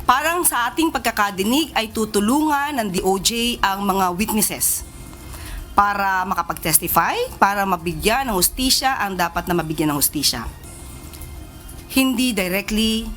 Parang sa ating pagkakadinig ay tutulungan ng DOJ ang mga witnesses para makapag-testify, para mabigyan ng hustisya ang dapat na mabigyan ng hustisya. Hindi directly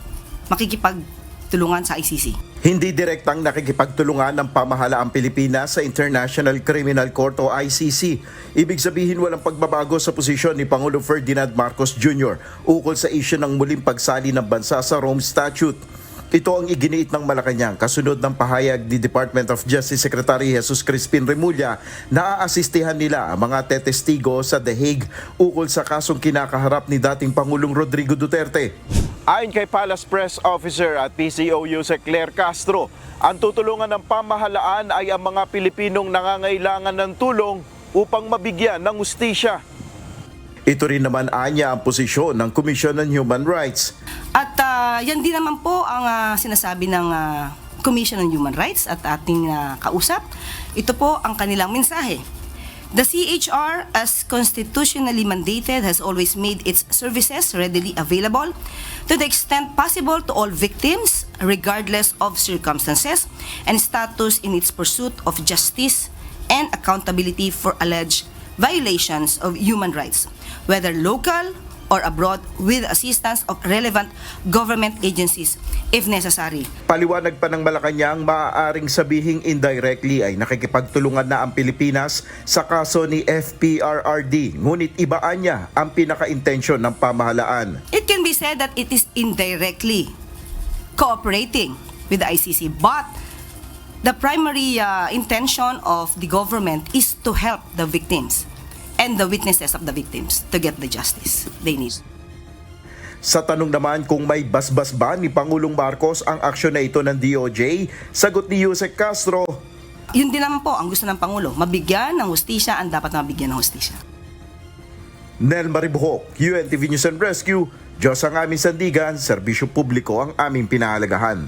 makikipagtulungan sa ICC. Hindi direktang nakikipagtulungan ng pamahalaang Pilipinas sa International Criminal Court o ICC. Ibig sabihin walang pagbabago sa posisyon ni Pangulong Ferdinand Marcos Jr. ukol sa isyu ng muling pagsali ng bansa sa Rome Statute. Ito ang iginiit ng Malacanang kasunod ng pahayag ni Department of Justice Secretary Jesus Crispin Remulla na aasistihan nila ang mga tetestigo sa The Hague ukol sa kasong kinakaharap ni dating Pangulong Rodrigo Duterte. Ayon kay Palace Press Officer at PCOU si Claire Castro, ang tutulungan ng pamahalaan ay ang mga Pilipinong nangangailangan ng tulong upang mabigyan ng hustisya. Ito rin naman anya ang posisyon ng Commission on Human Rights. At yan din naman po ang sinasabi ng Commission on Human Rights at ating kausap. Ito po ang kanilang mensahe. The CHR, as constitutionally mandated, has always made its services readily available to the extent possible to all victims, regardless of circumstances and status, in its pursuit of justice and accountability for alleged violations of human rights, whether local or abroad, with assistance of relevant government agencies if necessary. Paliwanag pa ng Malacanang, maaaring sabihing indirectly ay nakikipagtulungan na ang Pilipinas sa kaso ni FPRRD, ngunit ibaan niya ang pinaka-intensyon ng pamahalaan. It can be said that it is indirectly cooperating with the ICC, but the primary intention of the government is to help the victims and the witnesses of the victims to get the justice they need. Sa tanong naman kung may basbas ba ni Pangulong Marcos ang aksyon na ito ng DOJ, sagot ni Yusek Castro, yun din naman po ang gusto ng Pangulo, mabigyan ng hustisya ang dapat na mabigyan ng hustisya. Nel Maribuhok, UNTV News and Rescue, Diyos ang aming sandigan, serbisyo publiko ang aming pinahalagahan.